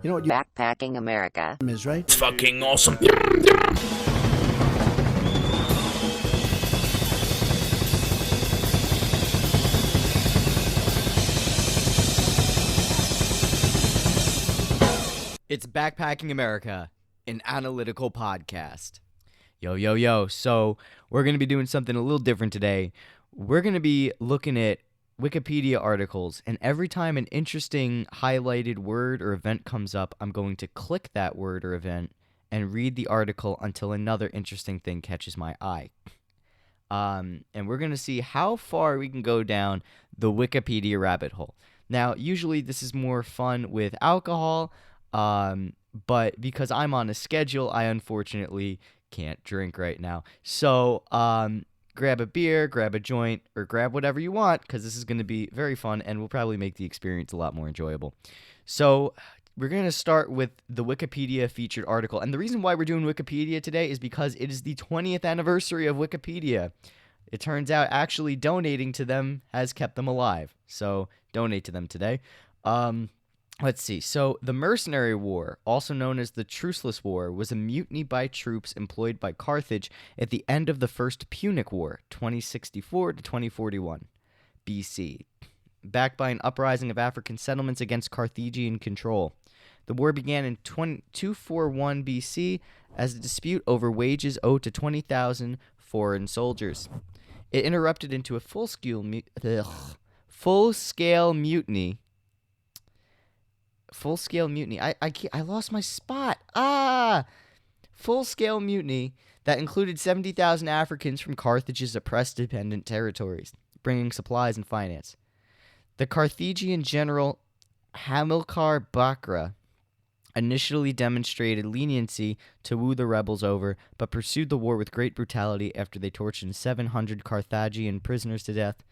You know what Backpacking America is, right? It's fucking awesome. It's Backpacking America, an analytical podcast. Yo. So, we're going to be doing something a little different today. We're going to be looking at Wikipedia articles, and every time an interesting highlighted word or event comes up, I'm going to click that word or event and read the article until another interesting thing catches my eye. And we're going to see how far we can go down the Wikipedia rabbit hole. Now, usually this is more fun with alcohol, but because I'm on a schedule, I unfortunately can't drink right now. So, grab a beer, grab a joint, or grab whatever you want, because this is going to be very fun and will probably make the experience a lot more enjoyable. So, we're going to start with the Wikipedia featured article. And the reason why we're doing Wikipedia today is because it is the 20th anniversary of Wikipedia. It turns out actually donating to them has kept them alive. So, donate to them today. Let's see. So, the Mercenary War, also known as the Truceless War, was a mutiny by troops employed by Carthage at the end of the First Punic War, 2064 to 2041 BC, backed by an uprising of African settlements against Carthaginian control. The war began in 241 BC as a dispute over wages owed to 20,000 foreign soldiers. It erupted into a full-scale mutiny. Full-scale mutiny. I lost my spot. Full-scale mutiny that included 70,000 Africans from Carthage's oppressed dependent territories, bringing supplies and finance. The Carthaginian general Hamilcar Barca initially demonstrated leniency to woo the rebels over, but pursued the war with great brutality after they tortured 700 Carthaginian prisoners to death.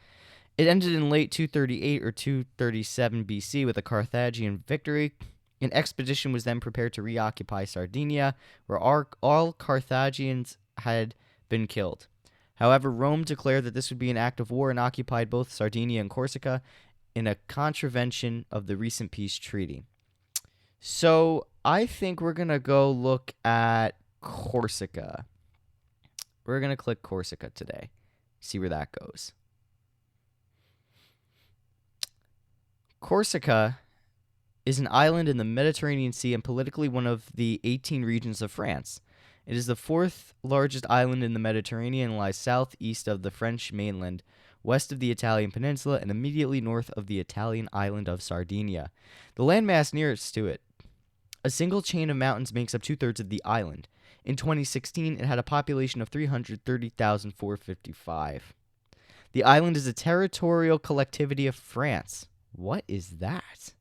It ended in late 238 or 237 BC with a Carthaginian victory. An expedition was then prepared to reoccupy Sardinia, where all Carthaginians had been killed. However, Rome declared that this would be an act of war and occupied both Sardinia and Corsica in a contravention of the recent peace treaty. So I think we're going to go look at Corsica. We're going to click Corsica today, see where that goes. Corsica is an island in the Mediterranean Sea and politically one of the 18 regions of France. It is the fourth largest island in the Mediterranean and lies southeast of the French mainland, west of the Italian peninsula, and immediately north of the Italian island of Sardinia, the landmass nearest to it. A single chain of mountains makes up two-thirds of the island. In 2016, it had a population of 330,455. The island is a territorial collectivity of France. What is that?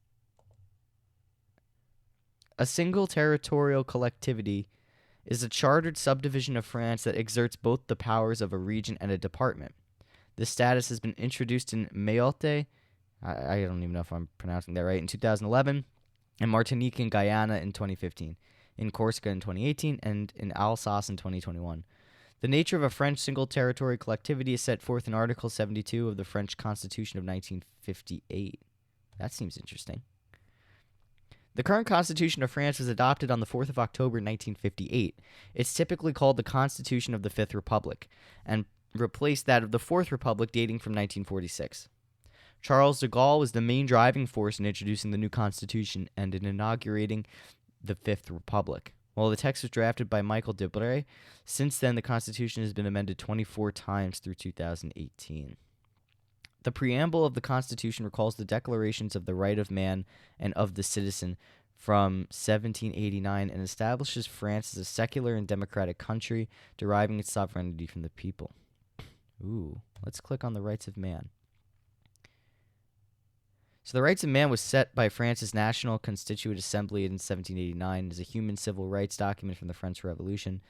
A single territorial collectivity is a chartered subdivision of France that exerts both the powers of a region and a department. This status has been introduced in Mayotte, I don't even know if I'm pronouncing that right, in 2011, in Martinique and Guyana in 2015, in Corsica in 2018, and in Alsace in 2021. The nature of a French single territory collectivity is set forth in Article 72 of the French Constitution of 1958. That seems interesting. The current Constitution of France was adopted on the 4th of October 1958. It's typically called the Constitution of the Fifth Republic, and replaced that of the Fourth Republic dating from 1946. Charles de Gaulle was the main driving force in introducing the new Constitution and in inaugurating the Fifth Republic. While the text was drafted by Michael Debré, since then the Constitution has been amended 24 times through 2018. The preamble of the Constitution recalls the declarations of the right of man and of the citizen from 1789 and establishes France as a secular and democratic country, deriving its sovereignty from the people. Ooh, let's click on the rights of man. So the Rights of Man was set by France's National Constituent Assembly in 1789 as a human civil rights document from the French Revolution.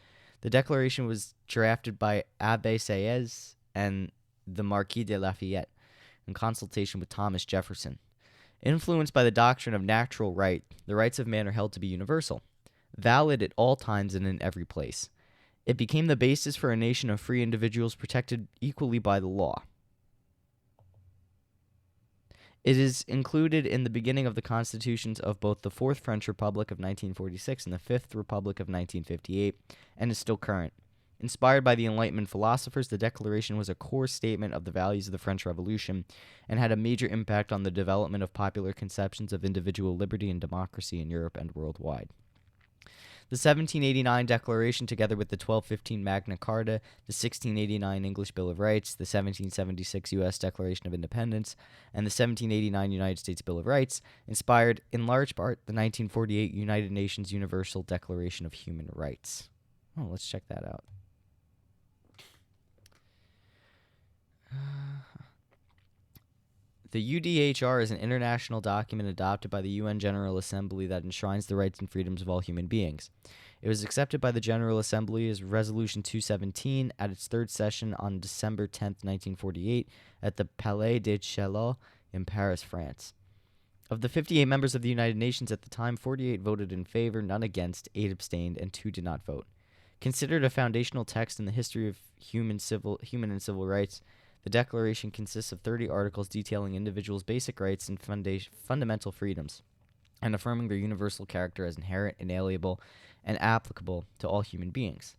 The declaration was drafted by Abbé Sieyès and the Marquis de Lafayette in consultation with Thomas Jefferson. Influenced by the doctrine of natural right, the rights of man are held to be universal, valid at all times and in every place. It became the basis for a nation of free individuals protected equally by the law. It is included in the beginning of the constitutions of both the Fourth French Republic of 1946 and the Fifth Republic of 1958, and is still current. Inspired by the Enlightenment philosophers, the Declaration was a core statement of the values of the French Revolution and had a major impact on the development of popular conceptions of individual liberty and democracy in Europe and worldwide. The 1789 Declaration, together with the 1215 Magna Carta, the 1689 English Bill of Rights, the 1776 U.S. Declaration of Independence, and the 1789 United States Bill of Rights, inspired, in large part, the 1948 United Nations Universal Declaration of Human Rights. Oh, let's check that out. The UDHR is an international document adopted by the UN General Assembly that enshrines the rights and freedoms of all human beings. It was accepted by the General Assembly as Resolution 217 at its third session on December 10, 1948, at the Palais des Chaillot in Paris, France. Of the 58 members of the United Nations at the time, 48 voted in favor, none against, 8 abstained, and 2 did not vote. Considered a foundational text in the history of human and civil rights, the Declaration consists of 30 articles detailing individuals' basic rights and fundamental freedoms, and affirming their universal character as inherent, inalienable, and applicable to all human beings.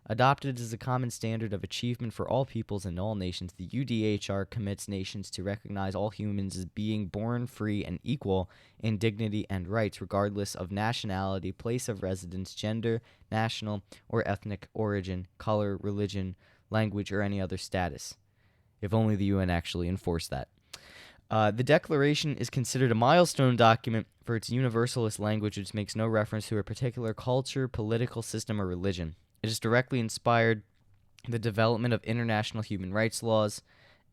Adopted as a common standard of achievement for all peoples and all nations, the UDHR commits nations to recognize all humans as being born free and equal in dignity and rights, regardless of nationality, place of residence, gender, national or ethnic origin, color, religion, language, or any other status. If only the UN actually enforced that. The Declaration is considered a milestone document for its universalist language, which makes no reference to a particular culture, political system, or religion. It has directly inspired the development of international human rights laws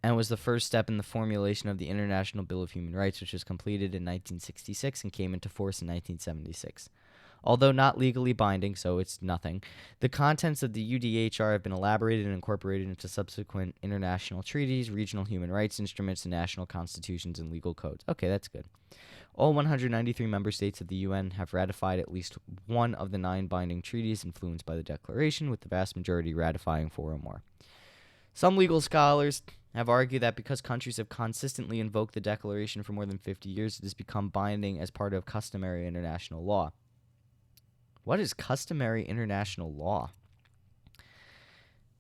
and was the first step in the formulation of the International Bill of Human Rights, which was completed in 1966 and came into force in 1976. Although not legally binding, so it's nothing, the contents of the UDHR have been elaborated and incorporated into subsequent international treaties, regional human rights instruments, and national constitutions and legal codes. Okay, that's good. All 193 member states of the UN have ratified at least one of the 9 binding treaties influenced by the Declaration, with the vast majority ratifying 4 or more. Some legal scholars have argued that because countries have consistently invoked the Declaration for more than 50 years, it has become binding as part of customary international law. What is customary international law?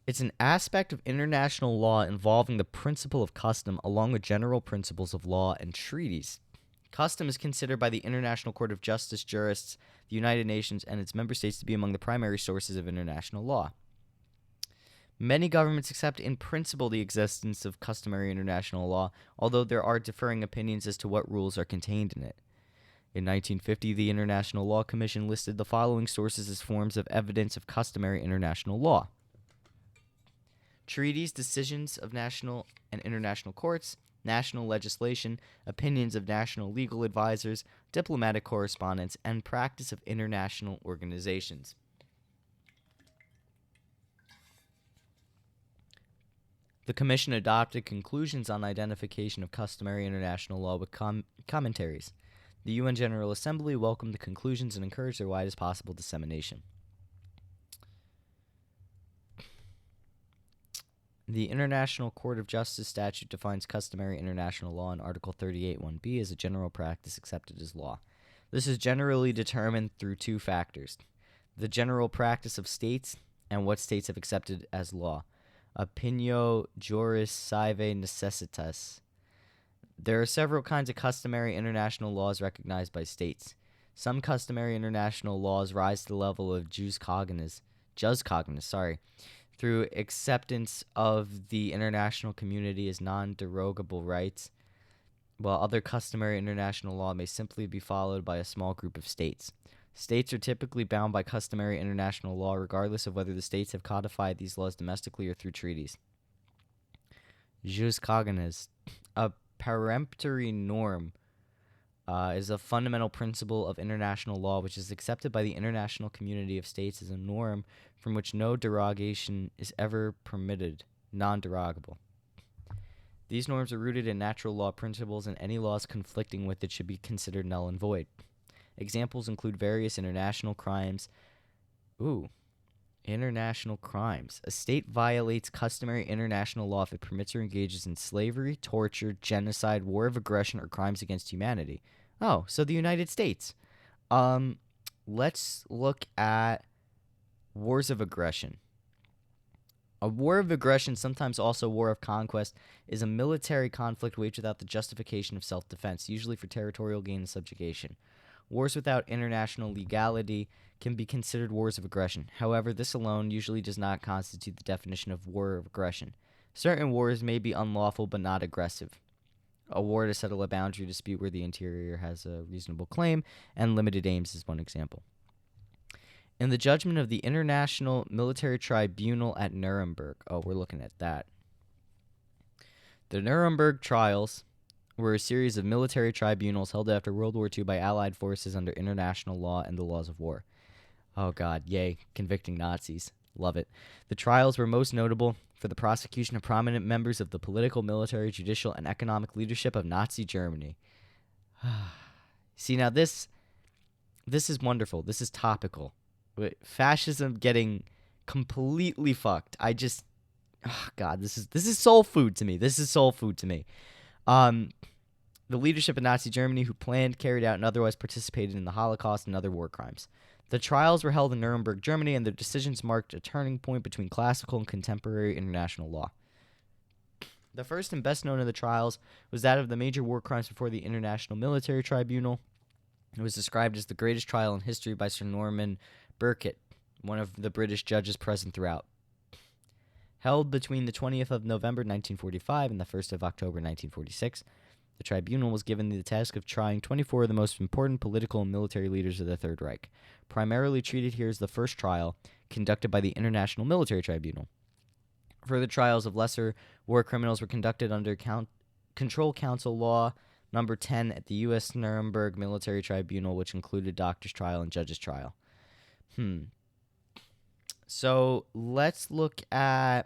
It's an aspect of international law involving the principle of custom along with general principles of law and treaties. Custom is considered by the International Court of Justice jurists, the United Nations, and its member states to be among the primary sources of international law. Many governments accept in principle the existence of customary international law, although there are differing opinions as to what rules are contained in it. In 1950, the International Law Commission listed the following sources as forms of evidence of customary international law: treaties, decisions of national and international courts, national legislation, opinions of national legal advisors, diplomatic correspondence, and practice of international organizations. The Commission adopted conclusions on identification of customary international law with commentaries. The UN General Assembly welcomed the conclusions and encouraged their widest possible dissemination. The International Court of Justice statute defines customary international law in Article 38(1)b as a general practice accepted as law. This is generally determined through 2 factors: the general practice of states and what states have accepted as law. Opinio juris sive necessitas. There are several kinds of customary international laws recognized by states. Some customary international laws rise to the level of jus cogens, through acceptance of the international community as non-derogable rights, while other customary international law may simply be followed by a small group of states. States are typically bound by customary international law regardless of whether the states have codified these laws domestically or through treaties. Jus cogens, a peremptory norm, is a fundamental principle of international law which is accepted by the international community of states as a norm from which no derogation is ever permitted, non-derogable. These norms are rooted in natural law principles, and any laws conflicting with it should be considered null and void. Examples include various international crimes. International crimes. A state violates customary international law if it permits or engages in slavery, torture, genocide, war of aggression, or crimes against humanity. Oh, so the United States. Let's look at wars of aggression. A war of aggression, sometimes also war of conquest, is a military conflict waged without the justification of self-defense, usually for territorial gain and subjugation. Wars without international legality can be considered wars of aggression. However, this alone usually does not constitute the definition of war of aggression. Certain wars may be unlawful but not aggressive. A war to settle a boundary dispute where the interior has a reasonable claim and limited aims is one example. In the judgment of the International Military Tribunal at Nuremberg. Oh, we're looking at that. The Nuremberg trials were a series of military tribunals held after World War II by Allied forces under international law and the laws of war. Oh, God, yay, convicting Nazis. Love it. The trials were most notable for the prosecution of prominent members of the political, military, judicial, and economic leadership of Nazi Germany. See, now this is wonderful. This is topical. Fascism getting completely fucked. God, this is soul food to me. This is soul food to me. The leadership of Nazi Germany who planned, carried out, and otherwise participated in the Holocaust and other war crimes. The trials were held in Nuremberg, Germany, and their decisions marked a turning point between classical and contemporary international law. The first and best known of the trials was that of the major war crimes before the International Military Tribunal. It was described as the greatest trial in history by Sir Norman Burkitt, one of the British judges present throughout. Held between the 20th of November 1945 and the 1st of October 1946, the tribunal was given the task of trying 24 of the most important political and military leaders of the Third Reich. Primarily treated here as the first trial conducted by the International Military Tribunal. Further trials of lesser war criminals were conducted under Control Council Law Number 10 at the U.S. Nuremberg Military Tribunal, which included doctor's trial and judge's trial. So let's look at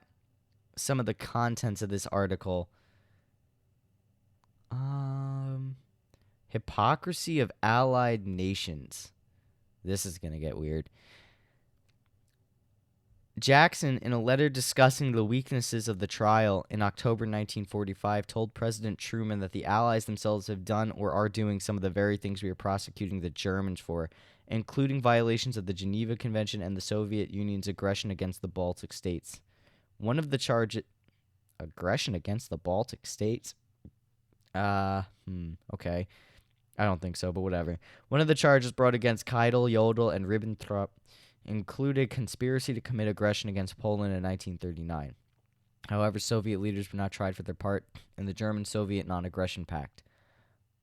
some of the contents of this article. Hypocrisy of allied nations. This is going to get weird. Jackson, in a letter discussing the weaknesses of the trial in October 1945, told President Truman that the Allies themselves have done or are doing some of the very things we are prosecuting the Germans for, including violations of the Geneva Convention and the Soviet Union's aggression against the Baltic states. One of the charges... Aggression against the Baltic states? Okay. I don't think so, but whatever. One of the charges brought against Keitel, Jodl, and Ribbentrop included conspiracy to commit aggression against Poland in 1939. However, Soviet leaders were not tried for their part in the German-Soviet non-aggression pact.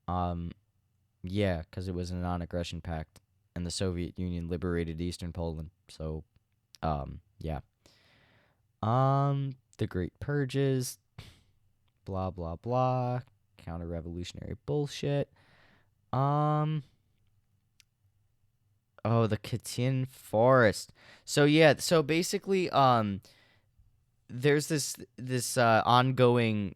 Yeah, because it was a non-aggression pact, and the Soviet Union liberated Eastern Poland. So, yeah. The Great Purges, blah, blah, blah, counter-revolutionary bullshit. Oh, the Katyn Forest. So yeah, so basically, there's this ongoing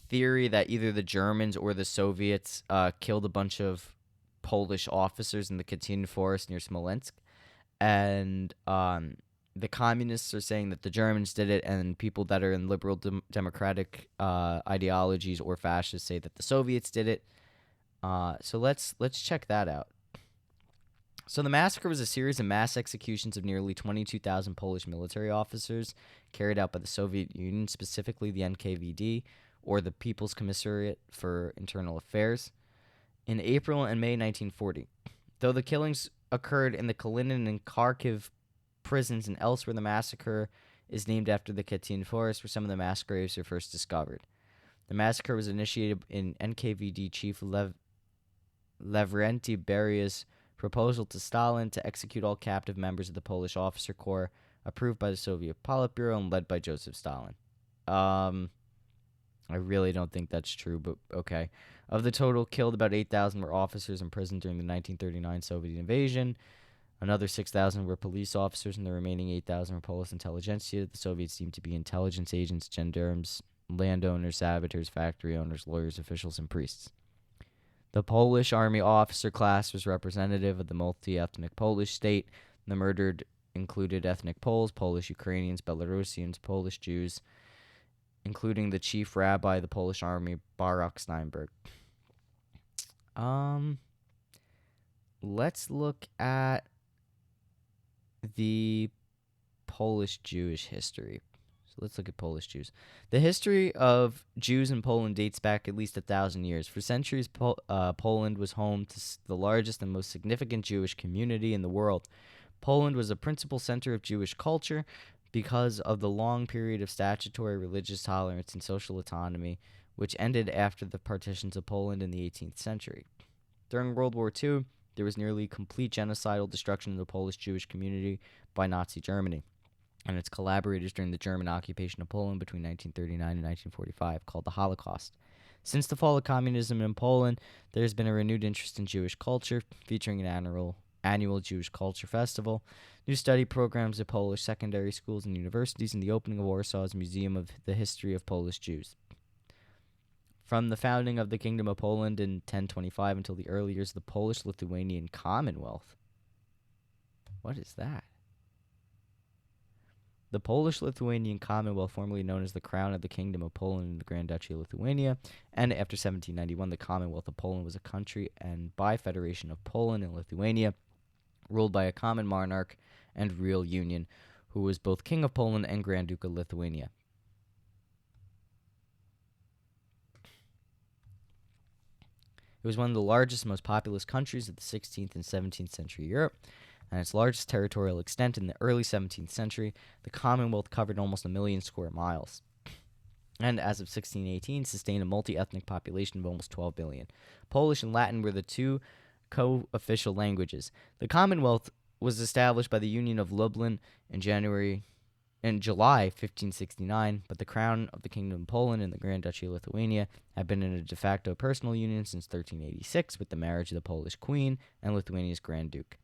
theory that either the Germans or the Soviets killed a bunch of Polish officers in the Katyn Forest near Smolensk, and the communists are saying that the Germans did it, and people that are in liberal democratic ideologies or fascists say that the Soviets did it. So let's check that out. So the massacre was a series of mass executions of nearly 22,000 Polish military officers carried out by the Soviet Union, specifically the NKVD, or the People's Commissariat for Internal Affairs, in April and May 1940. Though the killings occurred in the Kalinin and Kharkiv prisons and elsewhere, the massacre is named after the Katyn Forest, where some of the mass graves were first discovered. The massacre was initiated in NKVD Chief Lavrenti Beria's proposal to Stalin to execute all captive members of the Polish officer corps, approved by the Soviet Politburo and led by Joseph Stalin. I really don't think that's true, but okay. Of the total killed, about 8,000 were officers imprisoned during the 1939 Soviet invasion. Another 6,000 were police officers, and the remaining 8,000 were Polish intelligentsia. The Soviets deemed to be intelligence agents, gendarmes, landowners, saboteurs, factory owners, lawyers, officials, and priests. The Polish army officer class was representative of the multi-ethnic Polish state. The murdered included ethnic Poles, Polish Ukrainians, Belarusians, Polish Jews, including the chief rabbi of the Polish army, Baruch Steinberg. Let's look at the Polish Jewish history. So let's look at Polish Jews. The history of Jews in Poland dates back at least 1,000 years. For centuries, Poland was home to the largest and most significant Jewish community in the world. Poland was a principal center of Jewish culture because of the long period of statutory religious tolerance and social autonomy, which ended after the partitions of Poland in the 18th century. During World War II, there was nearly complete genocidal destruction of the Polish Jewish community by Nazi Germany and its collaborators during the German occupation of Poland between 1939 and 1945, called the Holocaust. Since the fall of communism in Poland, there has been a renewed interest in Jewish culture, featuring an annual Jewish Culture Festival, new study programs at Polish secondary schools and universities, and the opening of Warsaw's Museum of the History of Polish Jews. From the founding of the Kingdom of Poland in 1025 until the early years of the Polish-Lithuanian Commonwealth. What is that? The Polish-Lithuanian Commonwealth, formerly known as the Crown of the Kingdom of Poland and the Grand Duchy of Lithuania, and after 1791, the Commonwealth of Poland was a country and by Federation of Poland and Lithuania, ruled by a common monarch and real union, who was both King of Poland and Grand Duke of Lithuania. It was one of the largest, most populous countries of the 16th and 17th century Europe, and its largest territorial extent in the early 17th century. The Commonwealth covered almost 1 million square miles, and as of 1618, sustained a multi-ethnic population of almost 12 billion. Polish and Latin were the two co-official languages. The Commonwealth was established by the Union of Lublin in July 1569, but the Crown of the Kingdom of Poland and the Grand Duchy of Lithuania have been in a de facto personal union since 1386 with the marriage of the Polish Queen and Lithuania's Grand Duke,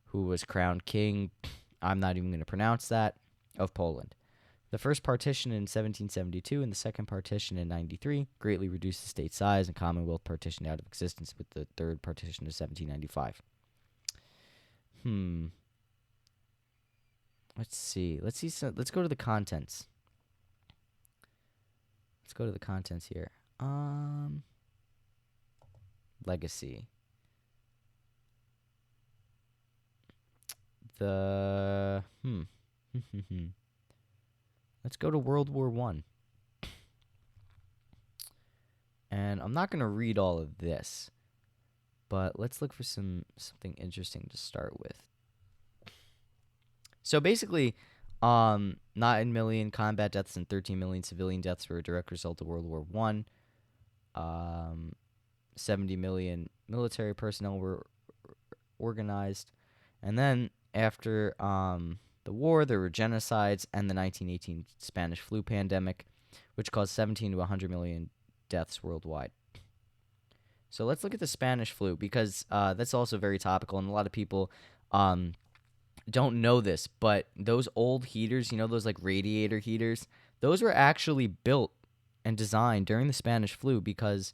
who was crowned King, I'm not even going to pronounce that, of Poland. The first partition in 1772 and the second partition in 93 greatly reduced the state size, and Commonwealth partitioned out of existence with the third partition of 1795. Let's see. Let's go to the contents. Let's go to the contents here. Legacy. Let's go to World War I. And I'm not going to read all of this, but let's look for something interesting to start with. So basically, 9 million combat deaths and 13 million civilian deaths were a direct result of World War I. 70 million military personnel were organized. And then after the war, there were genocides and the 1918 Spanish flu pandemic, which caused 17 to 100 million deaths worldwide. So let's look at the Spanish flu, because that's also very topical, and a lot of people don't know this, but those old heaters, those like radiator heaters, those were actually built and designed during the Spanish flu because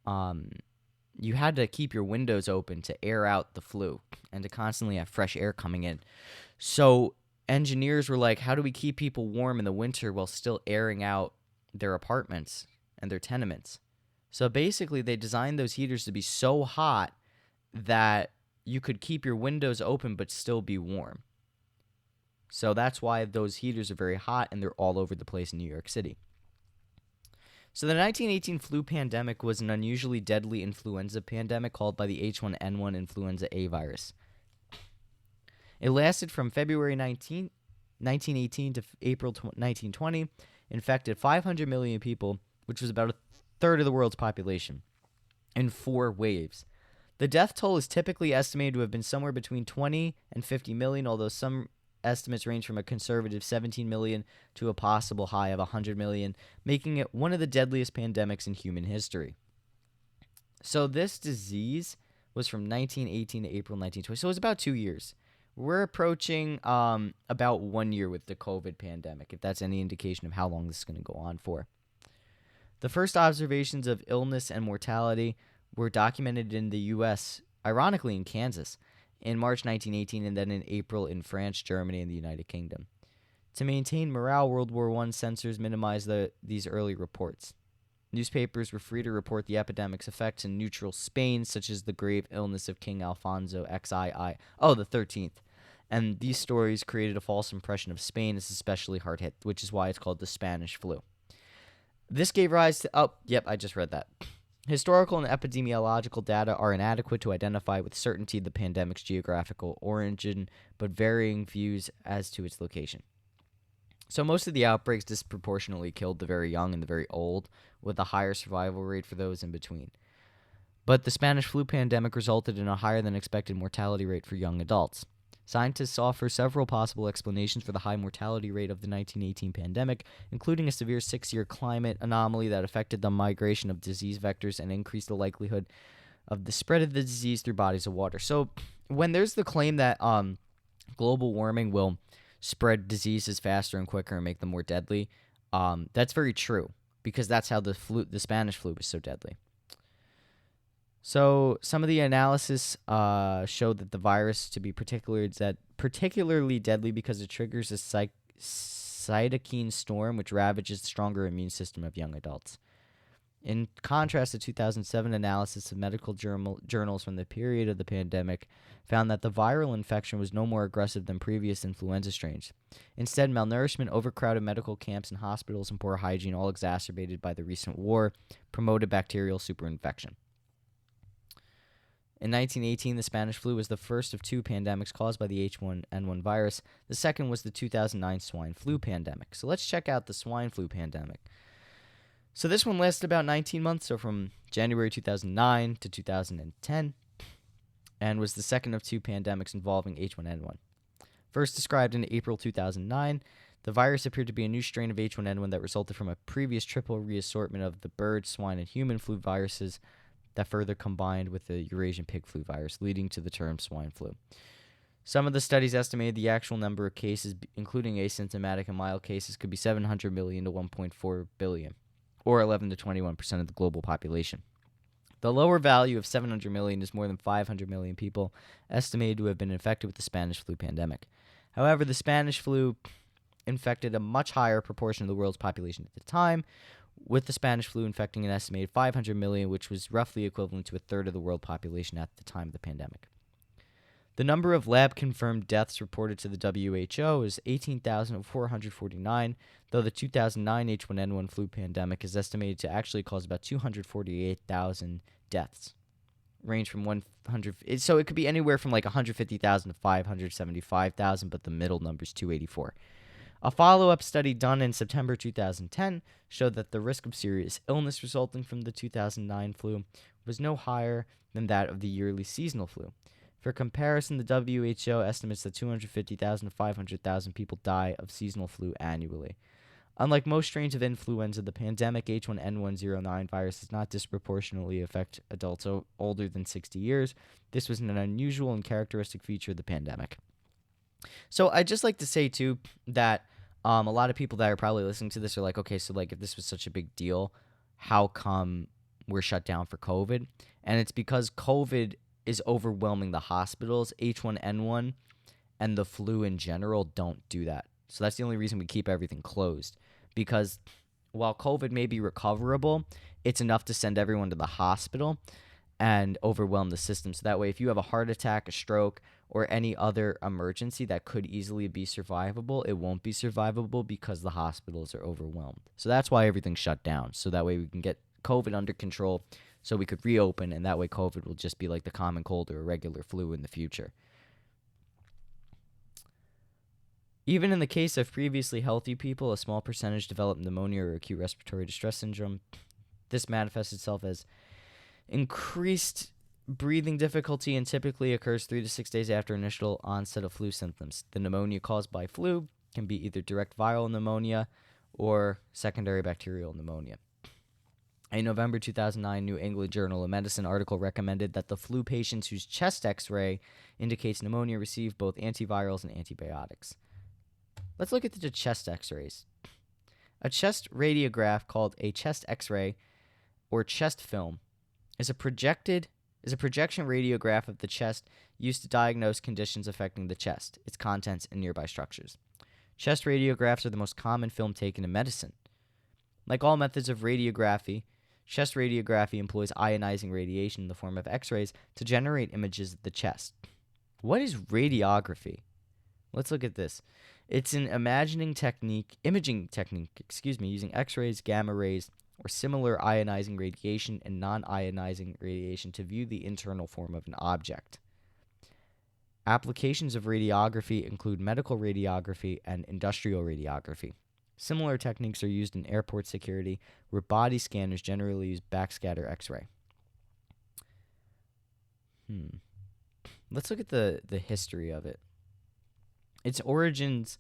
you had to keep your windows open to air out the flu and to constantly have fresh air coming in. So engineers were like, how do we keep people warm in the winter while still airing out their apartments and their tenements? So basically they designed those heaters to be so hot that you could keep your windows open but still be warm. So that's why those heaters are very hot, and they're all over the place in New York City. So the 1918 flu pandemic was an unusually deadly influenza pandemic caused by the H1N1 influenza A virus. It lasted from February 1918 to April 1920, infected 500 million people, which was about a third of the world's population, in 4 waves. The death toll is typically estimated to have been somewhere between 20 and 50 million, although some estimates range from a conservative 17 million to a possible high of 100 million, making it one of the deadliest pandemics in human history. So this disease was from 1918 to April 1920, so it was about 2 years. We're approaching about 1 year with the COVID pandemic, if that's any indication of how long this is going to go on for. The first observations of illness and mortality were documented in the U.S., ironically in Kansas, in March 1918, and then in April in France, Germany, and the United Kingdom. To maintain morale, World War I censors minimized these early reports. Newspapers were free to report the epidemic's effects in neutral Spain, such as the grave illness of King Alfonso the 13th. And these stories created a false impression of Spain as especially hard hit, which is why it's called the Spanish flu. This gave rise to... Oh, yep, I just read that. Historical and epidemiological data are inadequate to identify with certainty the pandemic's geographical origin, but varying views as to its location. So most of the outbreaks disproportionately killed the very young and the very old, with a higher survival rate for those in between. But the Spanish flu pandemic resulted in a higher than expected mortality rate for young adults. Scientists offer several possible explanations for the high mortality rate of the 1918 pandemic, including a severe 6-year climate anomaly that affected the migration of disease vectors and increased the likelihood of the spread of the disease through bodies of water. So when there's the claim that global warming will spread diseases faster and quicker and make them more deadly, that's very true, because that's how the Spanish flu was so deadly. So some of the analysis showed that the virus to be particularly deadly because it triggers a cytokine storm, which ravages the stronger immune system of young adults. In contrast, the 2007 analysis of medical journals from the period of the pandemic found that the viral infection was no more aggressive than previous influenza strains. Instead, malnourishment, overcrowded medical camps and hospitals, and poor hygiene, all exacerbated by the recent war, promoted bacterial superinfection. In 1918, the Spanish flu was the first of 2 pandemics caused by the H1N1 virus. The second was the 2009 swine flu pandemic. So let's check out the swine flu pandemic. So this one lasted about 19 months, so from January 2009 to 2010, and was the second of 2 pandemics involving H1N1. First described in April 2009, the virus appeared to be a new strain of H1N1 that resulted from a previous triple reassortment of the bird, swine, and human flu viruses that further combined with the Eurasian pig flu virus, leading to the term swine flu. Some of the studies estimated the actual number of cases, including asymptomatic and mild cases, could be 700 million to 1.4 billion, or 11 to 21% of the global population. The lower value of 700 million is more than 500 million people estimated to have been infected with the Spanish flu pandemic. However, the Spanish flu infected a much higher proportion of the world's population at the time, with the Spanish flu infecting an estimated 500 million, which was roughly equivalent to a third of the world population at the time of the pandemic. The number of lab-confirmed deaths reported to the WHO is 18,449, though the 2009 H1N1 flu pandemic is estimated to actually cause about 248,000 deaths. Range from 100, so it could be anywhere from like 150,000 to 575,000, but the middle number is 284. A follow-up study done in September 2010 showed that the risk of serious illness resulting from the 2009 flu was no higher than that of the yearly seasonal flu. For comparison, the WHO estimates that 250,000 to 500,000 people die of seasonal flu annually. Unlike most strains of influenza, the pandemic H1N109 virus does not disproportionately affect adults older than 60 years. This was an unusual and characteristic feature of the pandemic. So I'd just like to say, too, that a lot of people that are probably listening to this are like, okay, so like if this was such a big deal, how come we're shut down for COVID? And it's because COVID is overwhelming the hospitals. H1N1 and the flu in general don't do that. So that's the only reason we keep everything closed. Because while COVID may be recoverable, it's enough to send everyone to the hospital and overwhelm the system. So that way, if you have a heart attack, a stroke, or any other emergency that could easily be survivable, it won't be survivable because the hospitals are overwhelmed. So that's why everything's shut down. So that way we can get COVID under control so we could reopen, and that way COVID will just be like the common cold or a regular flu in the future. Even in the case of previously healthy people, a small percentage develop pneumonia or acute respiratory distress syndrome. This manifests itself as increased breathing difficulty and typically occurs 3 to 6 days after initial onset of flu symptoms. The pneumonia caused by flu can be either direct viral pneumonia or secondary bacterial pneumonia. A November 2009 New England Journal of Medicine article recommended that the flu patients whose chest x-ray indicates pneumonia receive both antivirals and antibiotics. Let's look at the chest x-rays. A chest radiograph called a chest x-ray or chest film is a projected is a projection radiograph of the chest used to diagnose conditions affecting the chest, its contents, and nearby structures. Chest radiographs are the most common film taken in medicine. Like all methods of radiography, chest radiography employs ionizing radiation in the form of X-rays to generate images of the chest. What is radiography? Let's look at this. It's an imaging technique, using X-rays, gamma rays, or similar ionizing radiation and non-ionizing radiation to view the internal form of an object. Applications of radiography include medical radiography and industrial radiography. Similar techniques are used in airport security, where body scanners generally use backscatter X-ray. Let's look at the history of it. Its origins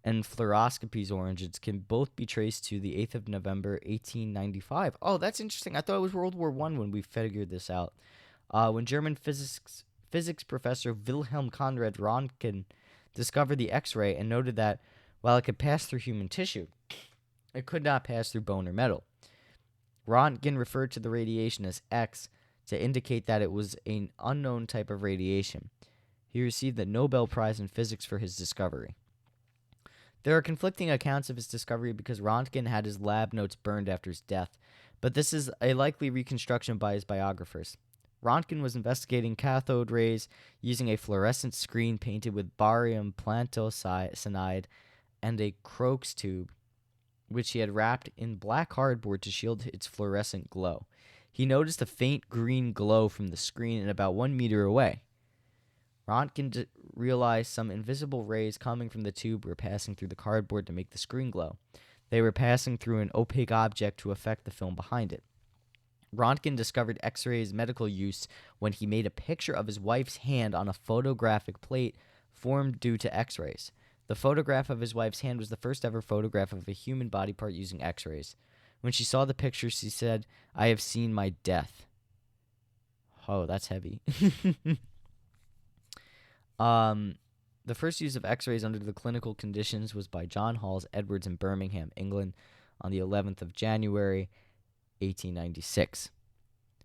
and fluoroscopy's origins can both be traced to the 8th of November, 1895. Oh, that's interesting. I thought it was World War I when we figured this out. When German physics professor Wilhelm Conrad Röntgen discovered the X-ray and noted that while it could pass through human tissue, it could not pass through bone or metal. Röntgen referred to the radiation as X to indicate that it was an unknown type of radiation. He received the Nobel Prize in Physics for his discovery. There are conflicting accounts of his discovery because Röntgen had his lab notes burned after his death, but this is a likely reconstruction by his biographers. Röntgen was investigating cathode rays using a fluorescent screen painted with barium plantocyanide and a Crookes tube, which he had wrapped in black cardboard to shield its fluorescent glow. He noticed a faint green glow from the screen and about 1 meter away. Röntgen realized some invisible rays coming from the tube were passing through the cardboard to make the screen glow. They were passing through an opaque object to affect the film behind it. Röntgen discovered X-ray's medical use when he made a picture of his wife's hand on a photographic plate formed due to X-rays. The photograph of his wife's hand was the first ever photograph of a human body part using X-rays. When she saw the picture, she said, "I have seen my death." Oh, that's heavy. The first use of X-rays under the clinical conditions was by John Halls Edwards in Birmingham, England, on the 11th of January, 1896,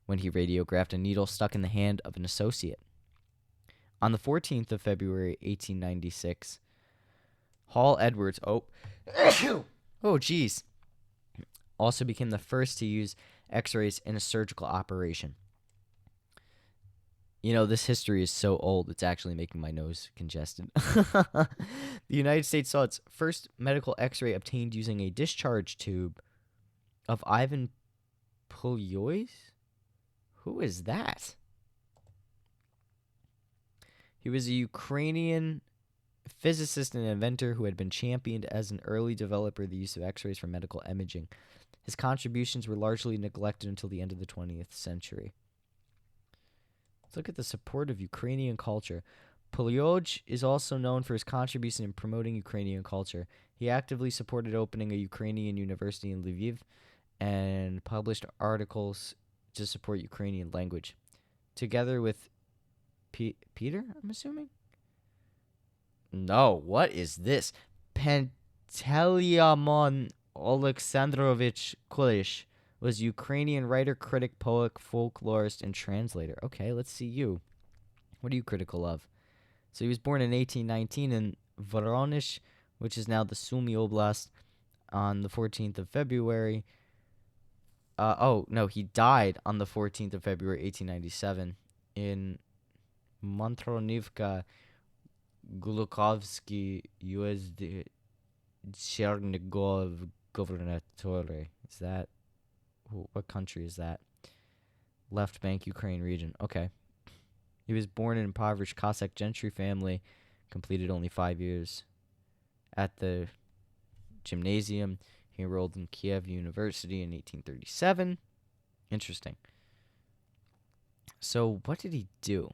when he radiographed a needle stuck in the hand of an associate. On the 14th of February, 1896, Hall Edwards, geez, also became the first to use X-rays in a surgical operation. You know, this history is so old, it's actually making my nose congested. The United States saw its first medical X-ray obtained using a discharge tube of Ivan Pulyois? Who is that? He was a Ukrainian physicist and inventor who had been championed as an early developer of the use of X-rays for medical imaging. His contributions were largely neglected until the end of the 20th century. Let's look at the support of Ukrainian culture. Pulyois is also known for his contribution in promoting Ukrainian culture. He actively supported opening a Ukrainian university in Lviv and published articles to support Ukrainian language. Together with Peter, I'm assuming? No, what is this? Panteleimon Alexandrovich Kulish was a Ukrainian writer, critic, poet, folklorist, and translator. Okay, let's see you. What are you critical of? So he was born in 1819 in Voronezh, which is now the Sumy Oblast, on the 14th of February. He died on the 14th of February, 1897, in Montronivka, Glukovsky, USD, Chernigov Gubernatore. Is that... What country is that? Left Bank, Ukraine region. Okay. He was born in an impoverished Cossack gentry family, completed only 5 years at the gymnasium. He enrolled in Kiev University in 1837. Interesting. So what did he do?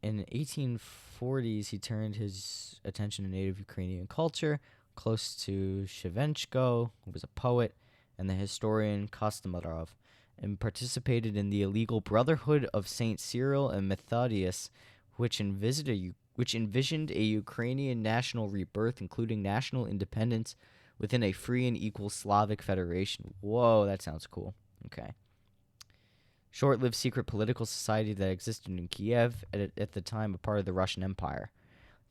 In the 1840s, he turned his attention to native Ukrainian culture, close to Shevchenko, who was a poet, and the historian Kostomarov, and participated in the illegal Brotherhood of St. Cyril and Methodius, which envisioned a Ukrainian national rebirth, including national independence within a free and equal Slavic federation. Whoa, that sounds cool. Okay. short-lived secret political society that existed in Kiev at the time a part of the Russian Empire.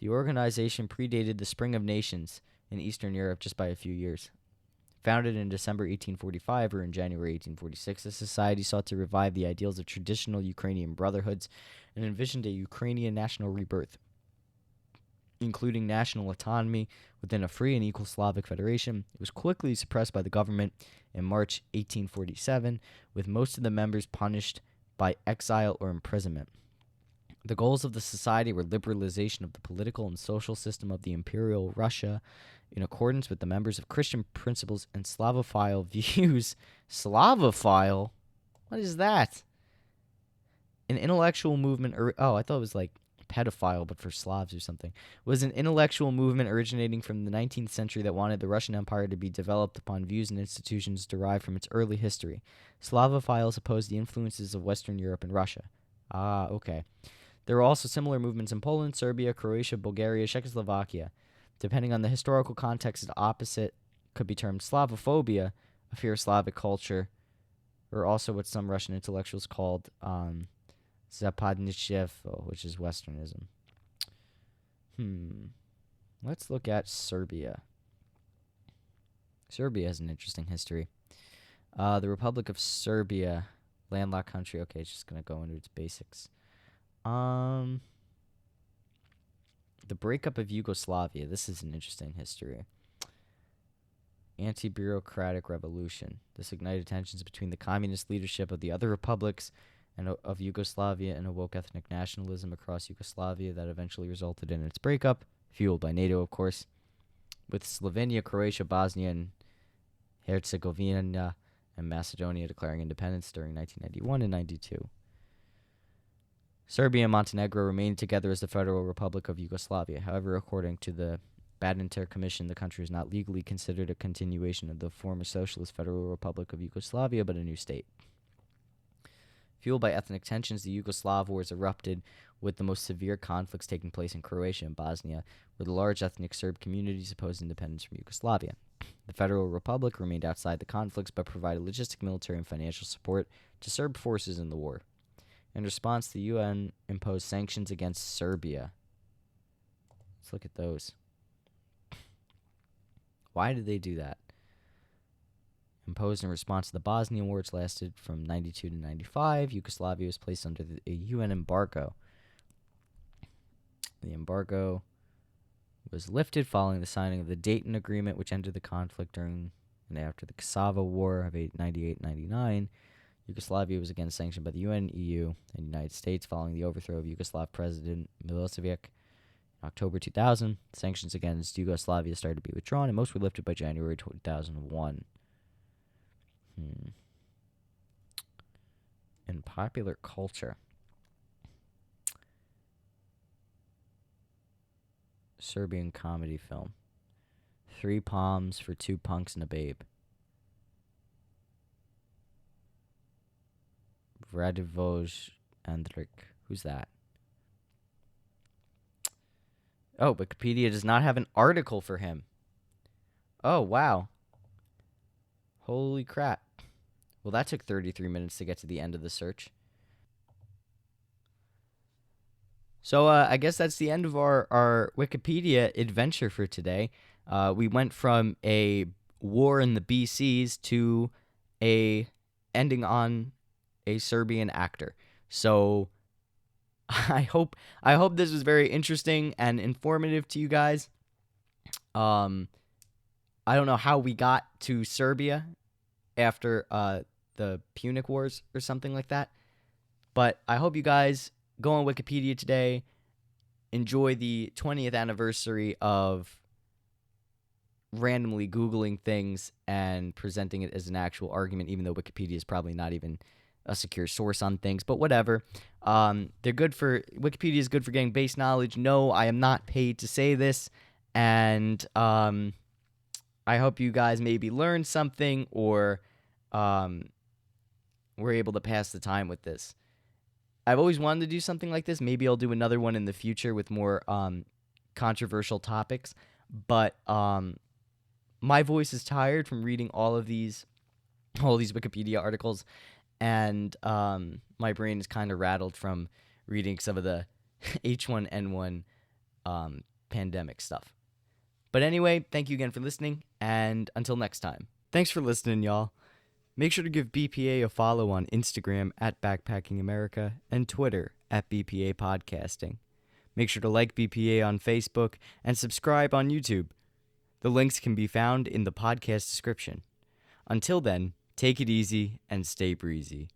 The organization predated the Spring of Nations in Eastern Europe just by a few years. Founded in December 1845 or in January 1846, the society sought to revive the ideals of traditional Ukrainian brotherhoods and envisioned a Ukrainian national rebirth, including national autonomy within a free and equal Slavic federation. It was quickly suppressed by the government in March 1847, with most of the members punished by exile or imprisonment. The goals of the society were liberalization of the political and social system of the Imperial Russia in accordance with the members of Christian principles and Slavophile views. Slavophile? What is that? An intellectual movement, I thought it was like pedophile, but for Slavs or something, was an intellectual movement originating from the 19th century that wanted the Russian Empire to be developed upon views and institutions derived from its early history. Slavophiles opposed the influences of Western Europe and Russia. Ah, okay. There were also similar movements in Poland, Serbia, Croatia, Bulgaria, Czechoslovakia. Depending on the historical context, the opposite could be termed Slavophobia, a fear of Slavic culture, or also what some Russian intellectuals called Zapadnichevo, which is Westernism. Let's look at Serbia. Serbia has an interesting history. The Republic of Serbia, landlocked country. Okay, it's just going to go into its basics. The breakup of Yugoslavia. This is an interesting history. Anti-bureaucratic revolution. This ignited tensions between the communist leadership of the other republics and of Yugoslavia and awoke ethnic nationalism across Yugoslavia that eventually resulted in its breakup, fueled by NATO, of course, with Slovenia, Croatia, Bosnia, and Herzegovina, and Macedonia declaring independence during 1991 and 92. Serbia and Montenegro remained together as the Federal Republic of Yugoslavia. However, according to the Badinter Commission, the country is not legally considered a continuation of the former Socialist Federal Republic of Yugoslavia, but a new state. Fueled by ethnic tensions, the Yugoslav Wars erupted, with the most severe conflicts taking place in Croatia and Bosnia, where the large ethnic Serb communities opposed independence from Yugoslavia. The Federal Republic remained outside the conflicts, but provided logistic, military, and financial support to Serb forces in the war. In response, the UN imposed sanctions against Serbia. Let's look at those. Why did they do that? Imposed in response to the Bosnian War, which lasted from 92 to 95, Yugoslavia was placed under a UN embargo. The embargo was lifted following the signing of the Dayton Agreement, which ended the conflict during and after the Kosovo War of 98-99. Yugoslavia was again sanctioned by the UN, EU, and United States following the overthrow of Yugoslav President Milosevic in October 2000. Sanctions against Yugoslavia started to be withdrawn, and most were lifted by January 2001. In popular culture, Serbian comedy film, 3 Palms for 2 Punks and a Babe. Radivoj Andrik. Who's that? Oh, Wikipedia does not have an article for him. Oh, wow. Holy crap. Well, that took 33 minutes to get to the end of the search. So I guess that's the end of our Wikipedia adventure for today. We went from a war in the BCs to a ending on a Serbian actor. So I hope this was very interesting and informative to you guys. I don't know how we got to Serbia after the Punic Wars or something like that, but I hope you guys go on Wikipedia today, enjoy the 20th anniversary of randomly Googling things and presenting it as an actual argument, even though Wikipedia is probably not even a secure source on things, but whatever. Wikipedia is good for getting base knowledge. No, I am not paid to say this, and I hope you guys maybe learned something or were able to pass the time with this. I've always wanted to do something like this. Maybe I'll do another one in the future with more controversial topics, but my voice is tired from reading all these Wikipedia articles, and my brain is kind of rattled from reading some of the H1N1 pandemic stuff. But anyway, thank you again for listening, and until next time. Thanks for listening, y'all. Make sure to give BPA a follow on Instagram at Backpacking America and Twitter at BPA Podcasting. Make sure to like BPA on Facebook and subscribe on YouTube. The links can be found in the podcast description. Until then, take it easy and stay breezy.